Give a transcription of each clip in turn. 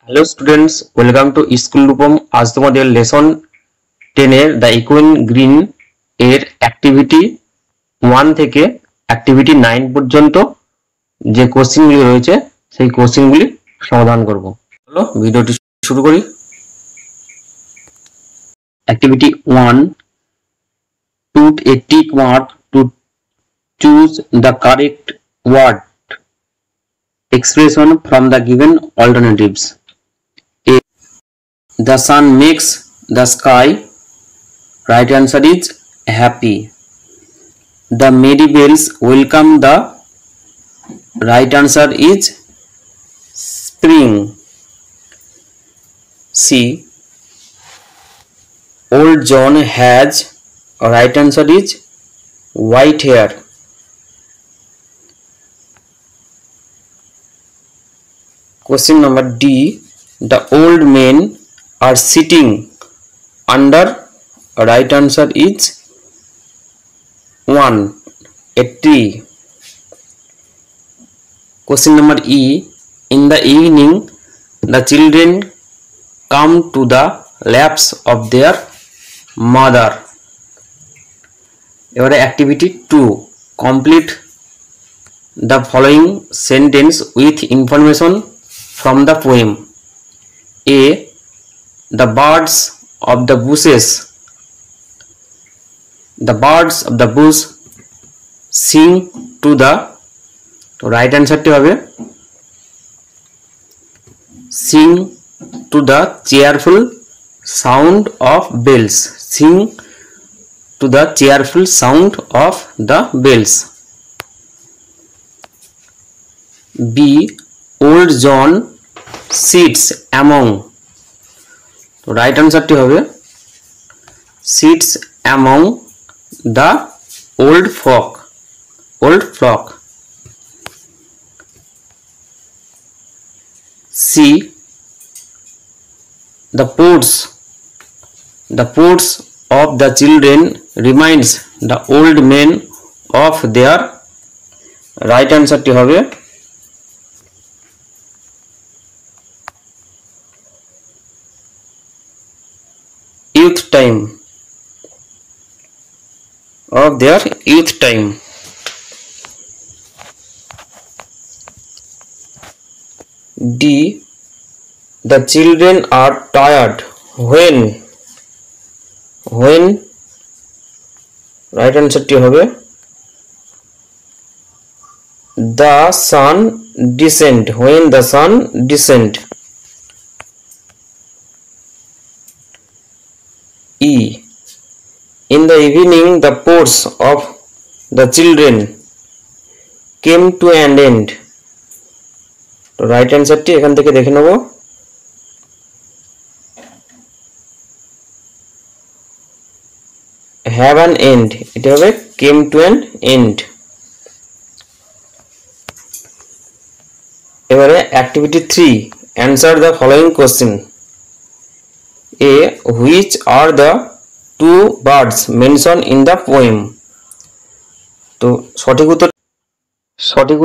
Hello students, welcome to school Rupam. আজ তোমাদের lesson 10 এর দ্য ইকুইন গ্রিন এর অ্যাক্টিভিটি 1 থেকে অ্যাক্টিভিটি 9 পর্যন্ত যে কোশ্চেনগুলি রয়েছে সেই কোশ্চেনগুলি সমাধান করব। চলো ভিডিওটি শুরু করি। Activity 1, put a tick mark to choose the correct word expression from the given alternatives. The sun makes the sky. Right answer is happy. The merry bells welcome the. Right answer is spring. C. Old John has. Right answer is white hair. Question number D. The old men are sitting under. Right answer is 1, a tree. Question number E. In the evening, the children come to the laps of their mother. এবারে activity 2, complete the following sentence with information from the poem. A. The birds of the bushes. The birds of the bush sing to the. Right answer টি হবে sing to the cheerful sound of bells. Sing to the cheerful sound of the bells. B. Old John sits among. Right answer টি হবে sits among the old flock. C. The ports of the children reminds the old men of their. Right answer টি হবে youth time. Of their youth time. D. The children are tired when. Right answer টি হবে the sun descend. When the sun descend. E. In the evening, the ports of the children came to an end. তো right অ্যান্সারটি এখান থেকে দেখে নেব have an end. এটা হবে came to an end. এবারে activity 3, answer the following question. A. Which are the two birds mentioned in the poem? তো সঠিক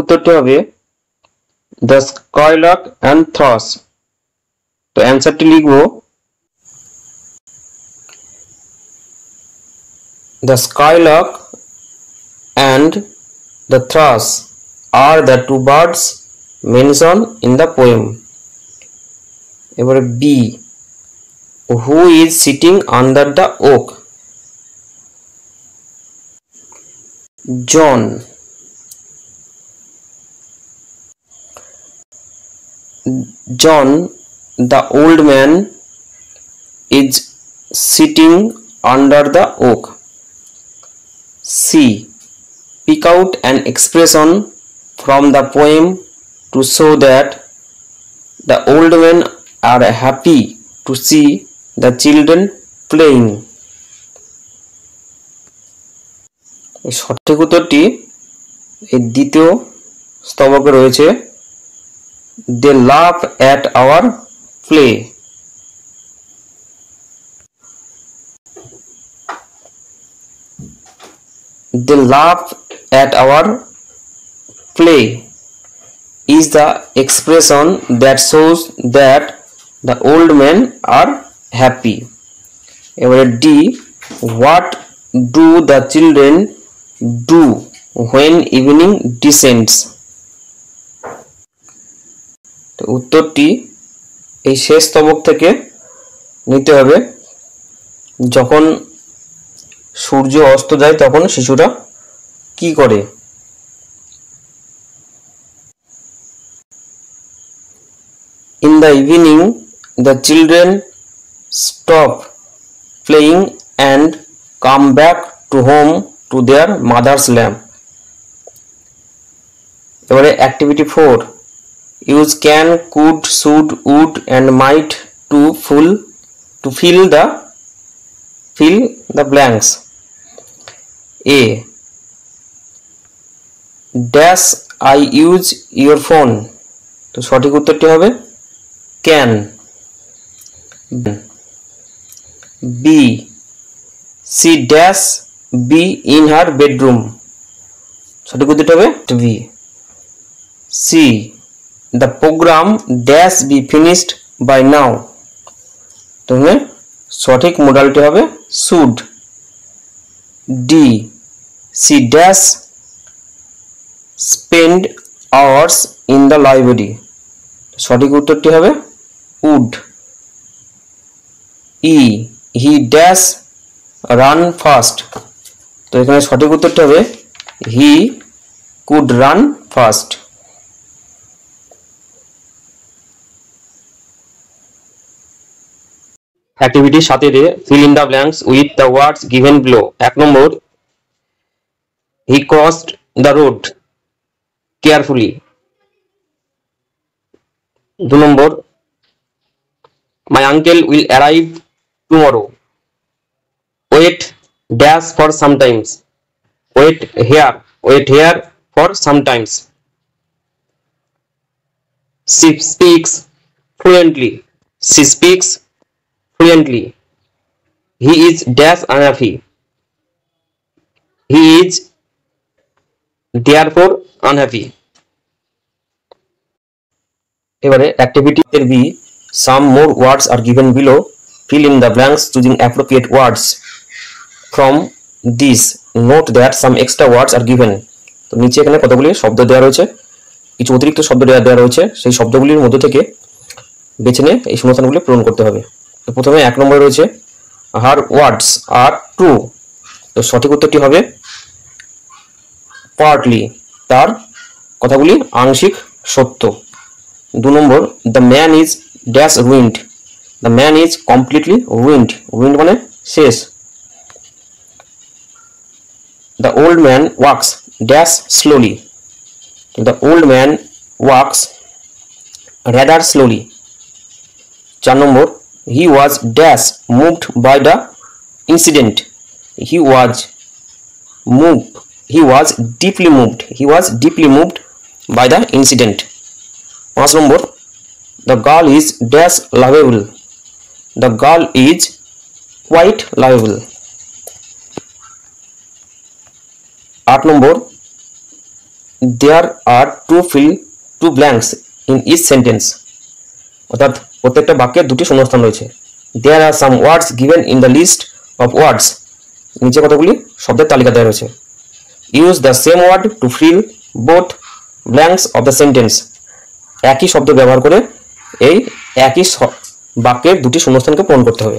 উত্তরটি হবে the skylark and thrush. তো অ্যান্সারটি লিখব the skylark and the thrush are the two birds mentioned in the poem. এবারে B. Who is sitting under the oak? John. The old man, is sitting under the oak. C. Pick out an expression from the poem to show that the old men are happy to see the children playing. সঠিক উত্তরটি এই দ্বিতীয় স্তবকে রয়েছে they laugh at our play. They laugh at our play is the expression that shows that The old men are happy. এবারে D, what do the children do when evening descends? তো উত্তরটি এই শেষ স্তবক থেকে নিতে হবে। যখন সূর্য অস্ত যায় তখন শিশুরা কি করে? In the evening, the children stop playing and come back to home to their mother's lap. এবারে activity 4, use can, could, should, would and might to fill the blanks. A, dash I use your phone. তো সঠিক উত্তরটি হবে can. B, she dash be in her bedroom. সঠিক উত্তরটি হবে B. C, the program dash be finished by now. তো সঠিক মডালটি হবে should. D, she dash spend hours in the library. সঠিক উত্তরটি হবে would. E, he dash run fast. তো এখানে সঠিক উত্তরটি হবে he could run fast. Activity 7 A fill in the blanks with the words given below. 1 number, he crossed the road carefully. 2 number, my uncle will arrive tomorrow. Wait dash for sometimes. Wait here for sometimes. She speaks fluently. He is dash unhappy. He is therefore unhappy. এবারে activity এর B, some more words are given below. Fill in the blanks choosing appropriate words from these. Note that some extra words are given. তো নিচে এখানে কতগুলি শব্দ দেওয়া রয়েছে, কিছু অতিরিক্ত শব্দ দেওয়া রয়েছে, সেই শব্দগুলির মধ্য থেকে বেছে নিয়ে এই শূন্যস্থানগুলি পূরণ করতে হবে। তো প্রথমে 1 নম্বরে রয়েছে her words are true. তো সঠিক উত্তরটি হবে partly, তার কথাগুলি আংশিক সত্য। 2 নম্বর, the man is dash ruined. The man is completely ruined. Ruined মানে শেষ। The old man walks dash slowly. The old man walks rather slowly. 4 number, he was dash moved by the incident. He was deeply moved by the incident. 5 number, the girl is dash lovable. The girl is quite lovable. 8 number, there are two blanks in each sentence. অর্থাৎ প্রত্যেকটা বাক্যে দুটি শূন্যস্থান রয়েছে। There are some words given in the list of words. নিচে কতগুলি শব্দের তালিকা দেওয়া রয়েছে। Use the same word to fill both blanks of the sentence. একই শব্দ ব্যবহার করে এই একই বাক্যের দুটি শূন্যস্থানকে পূরণ করতে হবে।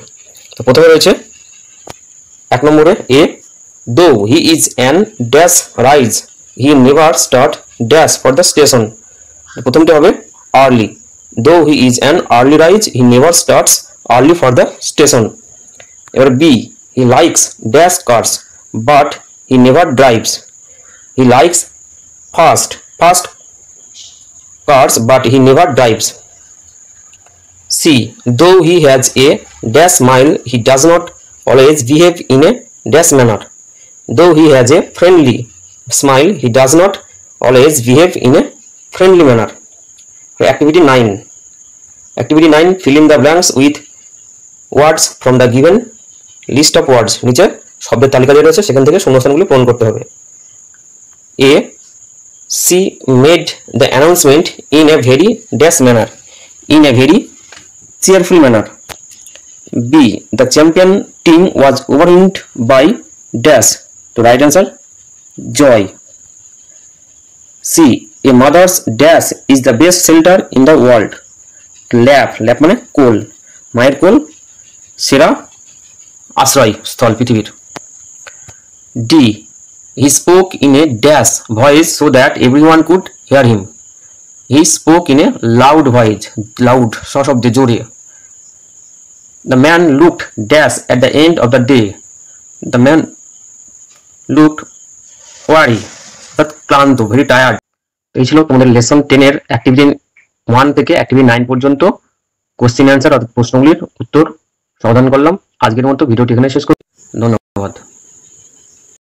তো প্রথমে রয়েছে 1 নম্বরে A, though he is an dash rise, he never start dash for the station. প্রথমটি হবে early. Though he is an early rise, he never starts early for the station. এবার B, he likes dash cars but he never drives. He likes fast cars but he never drives. C, though he has a dash smile, he does not always behave in a dash manner. Though he has a friendly smile, he does not always behave in a friendly manner. Activity 9. Activity 9, fill in the blanks with words from the given list of words. নিচে শব্দের তালিকা দেওয়া রয়েছে, সেখান থেকে শূন্যস্থানগুলি পূরণ করতে হবে। A, she made the announcement in a very dash manner. In a very cheerful manner. B. The champion team was overwhelmed by dash. The right answer, joy. C. A mother's dash is the best shelter in the world. ল্যাপ, ল্যাপ মানে কোল, মায়ের কোল সেরা আশ্রয় স্থল পৃথিবীর। D. He spoke in a dash voice so that everyone could hear him. He spoke in a loud voice, loud সশব্দে জোরে। The man looked dash at the end of the day. The man looked weary, ক্লান্ত, very tired. এই ছিল তোমাদের lesson 10 এর activity 1 থেকে activity 9 পর্যন্ত question answer অর্থাৎ প্রশ্নগুলির উত্তর সমাধান করলাম। আজকের মতো ভিডিওটি এখানে শেষ করছি। ধন্যবাদ।